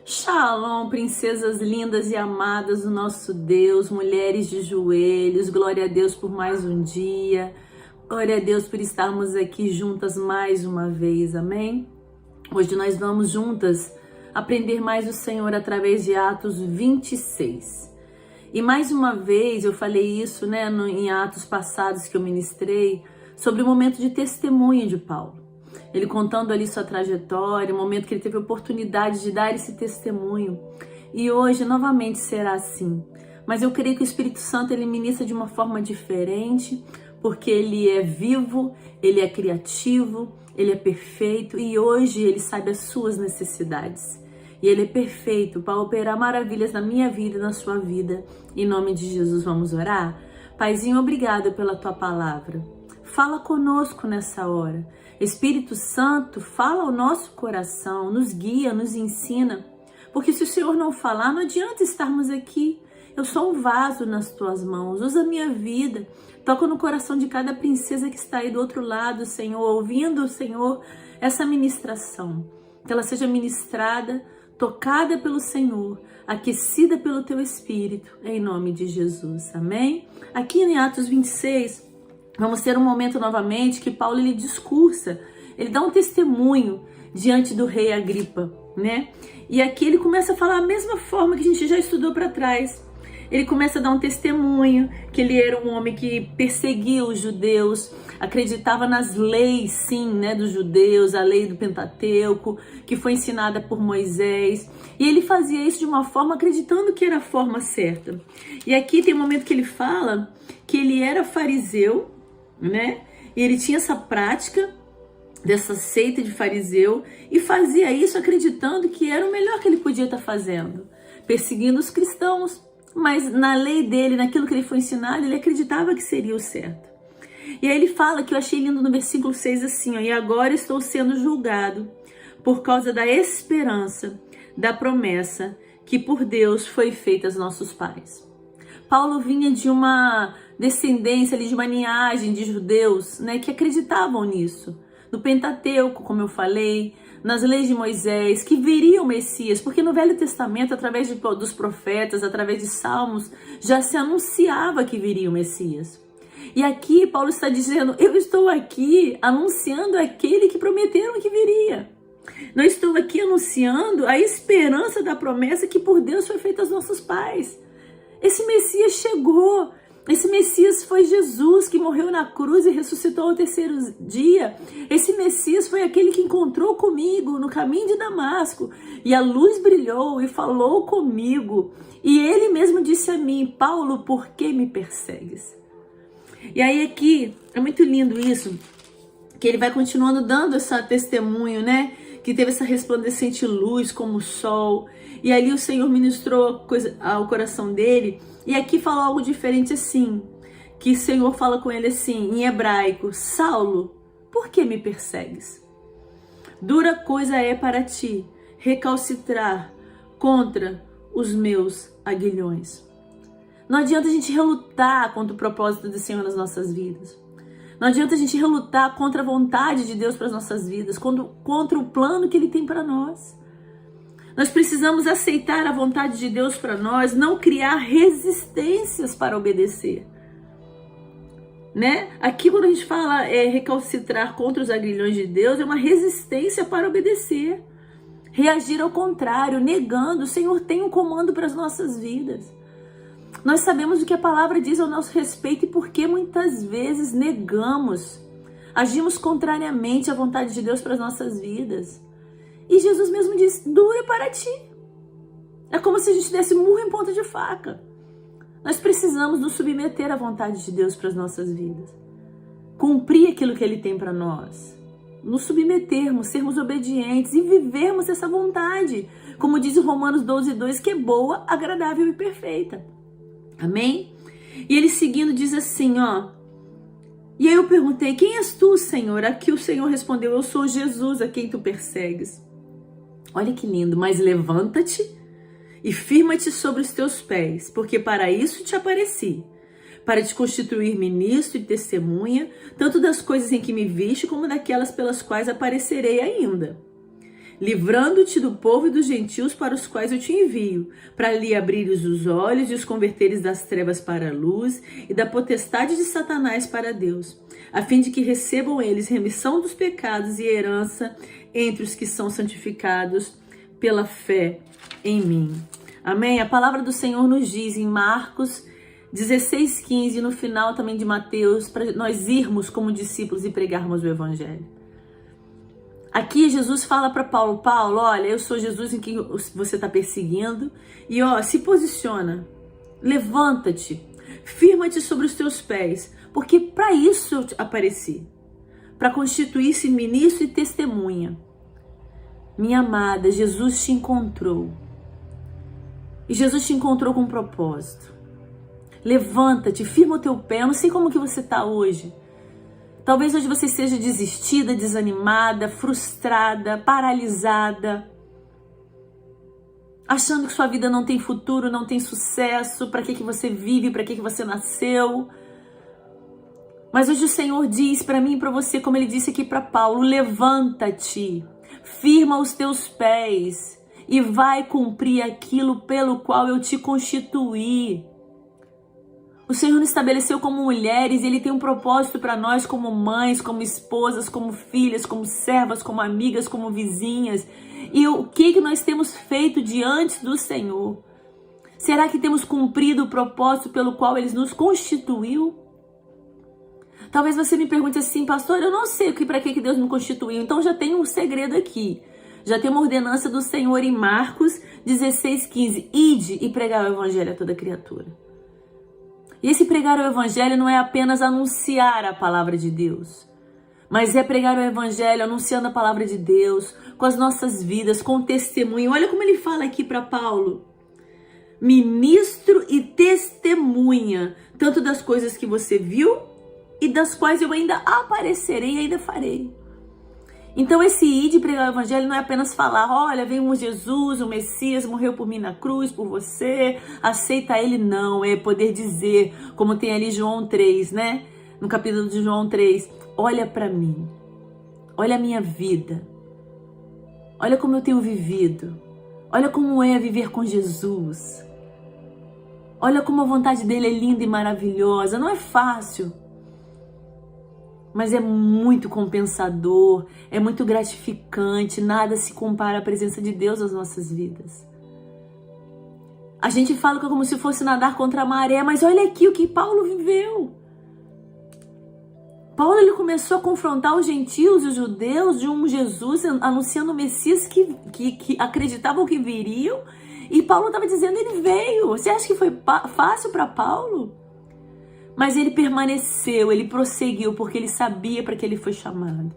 Shalom, princesas lindas e amadas do nosso Deus, mulheres de joelhos, glória a Deus por mais um dia, glória a Deus por estarmos aqui juntas mais uma vez, amém? Hoje nós vamos juntas aprender mais do Senhor através de Atos 26. E mais uma vez eu falei isso, em Atos passados que eu ministrei, sobre o momento de testemunho de Paulo. Ele contando ali sua trajetória, o momento que ele teve a oportunidade de dar esse testemunho. E hoje novamente será assim. Mas eu creio que o Espírito Santo ele ministra de uma forma diferente, porque ele é vivo, ele é criativo, ele é perfeito e hoje ele sabe as suas necessidades. E ele é perfeito para operar maravilhas na minha vida e na sua vida. Em nome de Jesus, vamos orar? Paizinho, obrigado pela tua palavra. Fala conosco nessa hora. Espírito Santo, fala ao nosso coração, nos guia, nos ensina. Porque se o Senhor não falar, não adianta estarmos aqui. Eu sou um vaso nas tuas mãos. Usa a minha vida. Toca no coração de cada princesa que está aí do outro lado, Senhor, ouvindo, Senhor, essa ministração. Que ela seja ministrada, tocada pelo Senhor, aquecida pelo teu Espírito, em nome de Jesus. Amém? Aqui em Atos 26... vamos ter um momento novamente que Paulo ele discursa, ele dá um testemunho diante do rei Agripa, né? E aqui ele começa a falar a mesma forma que a gente já estudou para trás. Ele começa a dar um testemunho que ele era um homem que perseguia os judeus, acreditava nas leis, sim, dos judeus, a lei do Pentateuco, que foi ensinada por Moisés. E ele fazia isso de uma forma acreditando que era a forma certa. E aqui tem um momento que ele fala que ele era fariseu, e ele tinha essa prática dessa seita de fariseu e fazia isso acreditando que era o melhor que ele podia estar fazendo, perseguindo os cristãos, mas na lei dele, naquilo que ele foi ensinado, ele acreditava que seria o certo. E aí ele fala, que eu achei lindo no versículo 6 assim, e agora estou sendo julgado por causa da esperança, da promessa que por Deus foi feita aos nossos pais. Paulo vinha de uma descendência, de uma linhagem de judeus, que acreditavam nisso. No Pentateuco, como eu falei, nas leis de Moisés, que viria o Messias, porque no Velho Testamento, através dos profetas, através de salmos, já se anunciava que viria o Messias. E aqui Paulo está dizendo, eu estou aqui anunciando aquele que prometeram que viria. Não estou aqui anunciando a esperança da promessa que por Deus foi feita aos nossos pais. Esse Messias chegou, esse Messias foi Jesus que morreu na cruz e ressuscitou ao terceiro dia. Esse Messias foi aquele que encontrou comigo no caminho de Damasco e a luz brilhou e falou comigo. E ele mesmo disse a mim, Paulo, por que me persegues? E aí aqui, é muito lindo isso, que ele vai continuando dando esse testemunho, que teve essa resplandecente luz como o sol. E ali o Senhor ministrou coisa ao coração dele. E aqui fala algo diferente assim. Que o Senhor fala com ele assim, em hebraico. Saulo, por que me persegues? Dura coisa é para ti recalcitrar contra os meus aguilhões. Não adianta a gente relutar contra o propósito do Senhor nas nossas vidas. Não adianta a gente relutar contra a vontade de Deus para as nossas vidas. Contra o plano que Ele tem para nós. Nós precisamos aceitar a vontade de Deus para nós, não criar resistências para obedecer. Aqui quando a gente fala recalcitrar contra os aguilhões de Deus, é uma resistência para obedecer. Reagir ao contrário, negando. O Senhor tem um comando para as nossas vidas. Nós sabemos o que a palavra diz ao nosso respeito e por que muitas vezes negamos, agimos contrariamente à vontade de Deus para as nossas vidas. E Jesus mesmo diz, dura para ti. É como se a gente desse murro em ponta de faca. Nós precisamos nos submeter à vontade de Deus para as nossas vidas. Cumprir aquilo que Ele tem para nós. Nos submetermos, sermos obedientes e vivermos essa vontade. Como diz o Romanos 12:2, que é boa, agradável e perfeita. Amém? E ele seguindo diz assim, E aí eu perguntei, quem és tu, Senhor? Aqui o Senhor respondeu, eu sou Jesus a quem tu persegues. Olha que lindo, mas levanta-te e firma-te sobre os teus pés, porque para isso te apareci, para te constituir ministro e testemunha, tanto das coisas em que me viste, como daquelas pelas quais aparecerei ainda. livrando-te do povo e dos gentios para os quais eu te envio, para lhe abrires os olhos e os converteres das trevas para a luz e da potestade de Satanás para Deus, a fim de que recebam eles remissão dos pecados e herança entre os que são santificados pela fé em mim. Amém? A palavra do Senhor nos diz em Marcos 16:15, no final também de Mateus, para nós irmos como discípulos e pregarmos o evangelho. Aqui Jesus fala para Paulo, olha, eu sou Jesus em quem você está perseguindo, e se posiciona, levanta-te, firma-te sobre os teus pés, porque para isso eu apareci, para constituir-se ministro e testemunha. Minha amada, Jesus te encontrou, e Jesus te encontrou com um propósito. Levanta-te, firma o teu pé. Eu não sei como que você está hoje. Talvez hoje você seja desistida, desanimada, frustrada, paralisada, achando que sua vida não tem futuro, não tem sucesso, para que você vive, para que você nasceu. Mas hoje o Senhor diz para mim e para você, como Ele disse aqui para Paulo, levanta-te, firma os teus pés e vai cumprir aquilo pelo qual eu te constituí. O Senhor nos estabeleceu como mulheres e Ele tem um propósito para nós como mães, como esposas, como filhas, como servas, como amigas, como vizinhas. E o que nós temos feito diante do Senhor? Será que temos cumprido o propósito pelo qual Ele nos constituiu? Talvez você me pergunte assim, pastor, eu não sei para que Deus me constituiu. Então já tem um segredo aqui. Já tem uma ordenança do Senhor em Marcos 16:15. Ide e pregar o evangelho a toda criatura. E esse pregar o evangelho não é apenas anunciar a palavra de Deus, mas é pregar o evangelho anunciando a palavra de Deus com as nossas vidas, com testemunho. Olha como ele fala aqui para Paulo. Ministro e testemunha, tanto das coisas que você viu e das quais eu ainda aparecerei e ainda farei. Então esse ir de pregar o evangelho não é apenas falar, olha, vem um Jesus, o Messias, morreu por mim na cruz, por você, aceita ele. Não, é poder dizer, como tem ali João 3, né? No capítulo de João 3, olha para mim, olha a minha vida, olha como eu tenho vivido, olha como é viver com Jesus, olha como a vontade dele é linda e maravilhosa. Não é fácil, mas é muito compensador, é muito gratificante, nada se compara à presença de Deus nas nossas vidas. A gente fala que é como se fosse nadar contra a maré, mas olha aqui o que Paulo viveu. Paulo ele começou a confrontar os gentios e os judeus de um Jesus anunciando o Messias que acreditavam que viriam, e Paulo estava dizendo, ele veio. Você acha que foi fácil para Paulo? Mas ele permaneceu, ele prosseguiu, porque ele sabia para que ele foi chamado.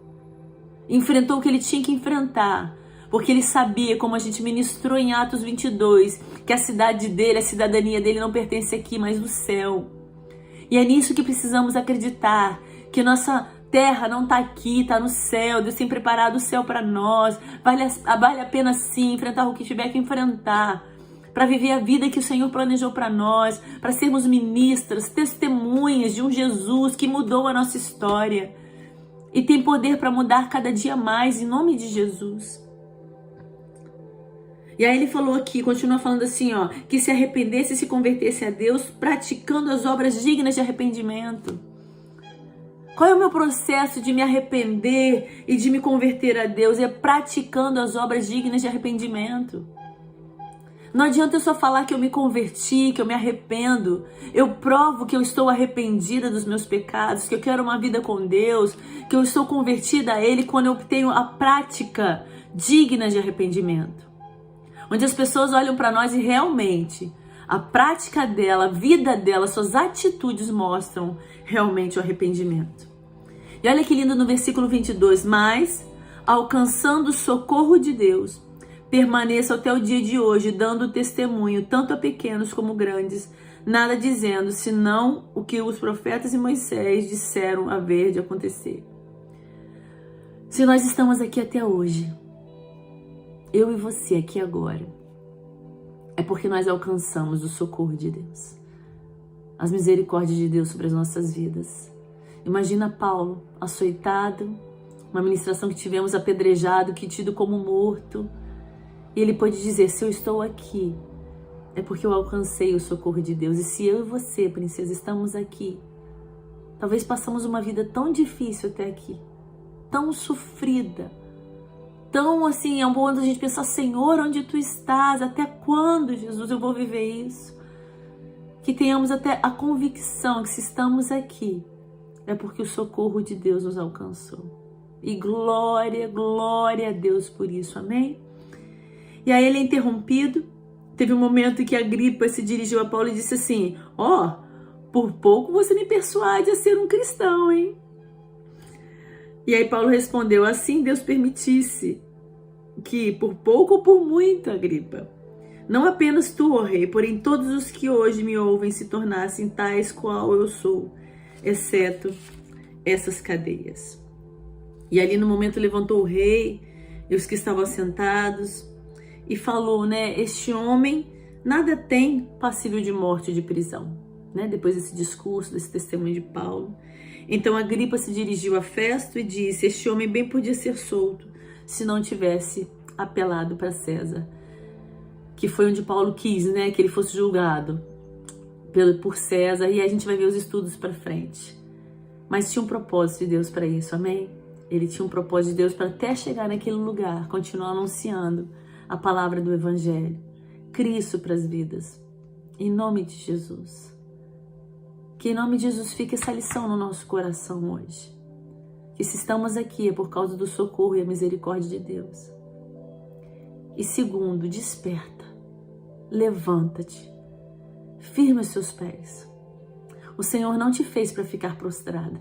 Enfrentou o que ele tinha que enfrentar, porque ele sabia, como a gente ministrou em Atos 22, que a cidade dele, a cidadania dele não pertence aqui, mas no céu. E é nisso que precisamos acreditar, que nossa terra não está aqui, está no céu. Deus tem preparado o céu para nós. Vale a pena sim enfrentar o que tiver que enfrentar, para viver a vida que o Senhor planejou para nós, para sermos ministras, testemunhas de um Jesus que mudou a nossa história e tem poder para mudar cada dia mais, em nome de Jesus. E aí ele falou aqui, continua falando assim, que se arrependesse e se convertesse a Deus, praticando as obras dignas de arrependimento. Qual é o meu processo de me arrepender e de me converter a Deus? É praticando as obras dignas de arrependimento. Não adianta eu só falar que eu me converti, que eu me arrependo. Eu provo que eu estou arrependida dos meus pecados, que eu quero uma vida com Deus, que eu estou convertida a Ele quando eu tenho a prática digna de arrependimento. Onde as pessoas olham para nós e realmente a prática dela, a vida dela, suas atitudes mostram realmente o arrependimento. E olha que lindo no versículo 22. Mas, alcançando o socorro de Deus, permaneça até o dia de hoje, dando testemunho, tanto a pequenos como grandes, nada dizendo, senão o que os profetas e Moisés disseram haver de acontecer. Se nós estamos aqui até hoje, eu e você aqui agora, é porque nós alcançamos o socorro de Deus, as misericórdias de Deus sobre as nossas vidas. Imagina Paulo, açoitado, uma ministração que tivemos apedrejado, que tido como morto. E ele pôde dizer, se eu estou aqui, é porque eu alcancei o socorro de Deus. E se eu e você, princesa, estamos aqui, talvez passamos uma vida tão difícil até aqui, tão sofrida, tão assim, ao ponto de a gente pensar, Senhor, onde Tu estás? Até quando, Jesus, eu vou viver isso? Que tenhamos até a convicção que se estamos aqui, é porque o socorro de Deus nos alcançou. E glória, glória a Deus por isso, amém? E aí ele é interrompido. Teve um momento que Agripa se dirigiu a Paulo e disse assim, por pouco você me persuade a ser um cristão, hein? E aí Paulo respondeu, assim Deus permitisse que por pouco ou por muito, Agripa, não apenas tu, ó rei, porém todos os que hoje me ouvem se tornassem tais qual eu sou, exceto essas cadeias. E ali no momento levantou o rei e os que estavam sentados e falou, né, este homem nada tem passível de morte ou de prisão, né, depois desse discurso, desse testemunho de Paulo. Então Agripa se dirigiu a Festo e disse, este homem bem podia ser solto se não tivesse apelado para César, que foi onde Paulo quis, né, que ele fosse julgado por César, e a gente vai ver os estudos para frente. Mas tinha um propósito de Deus para isso, amém? Ele tinha um propósito de Deus para até chegar naquele lugar, continuar anunciando a palavra do Evangelho, Cristo para as vidas, em nome de Jesus. Que em nome de Jesus fique essa lição no nosso coração hoje. Que se estamos aqui é por causa do socorro e a misericórdia de Deus. E segundo, desperta, levanta-te, firma os seus pés. O Senhor não te fez para ficar prostrada.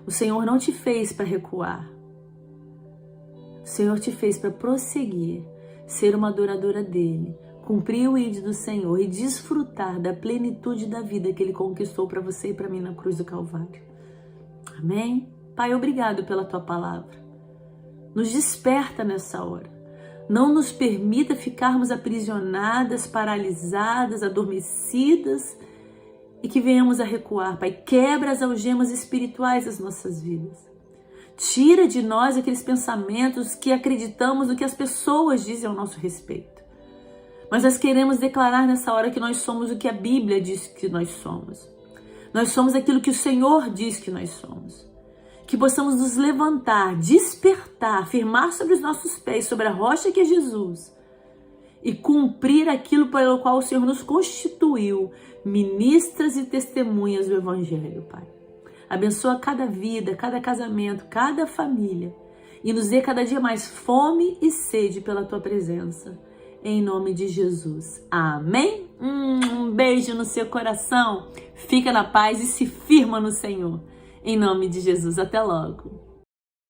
O Senhor não te fez para recuar. O Senhor te fez para prosseguir, ser uma adoradora dEle, cumprir o ID do Senhor e desfrutar da plenitude da vida que Ele conquistou para você e para mim na cruz do Calvário. Amém? Pai, obrigado pela Tua palavra. Nos desperta nessa hora. Não nos permita ficarmos aprisionadas, paralisadas, adormecidas, e que venhamos a recuar, Pai. Quebra as algemas espirituais das nossas vidas. Tira de nós aqueles pensamentos que acreditamos no que as pessoas dizem ao nosso respeito. Mas nós queremos declarar nessa hora que nós somos o que a Bíblia diz que nós somos. Nós somos aquilo que o Senhor diz que nós somos. Que possamos nos levantar, despertar, firmar sobre os nossos pés, sobre a rocha que é Jesus, e cumprir aquilo pelo qual o Senhor nos constituiu, ministras e testemunhas do Evangelho, Pai. Abençoa cada vida, cada casamento, cada família, e nos dê cada dia mais fome e sede pela Tua presença, em nome de Jesus. Amém? Um beijo no seu coração, fica na paz e se firma no Senhor, em nome de Jesus. Até logo.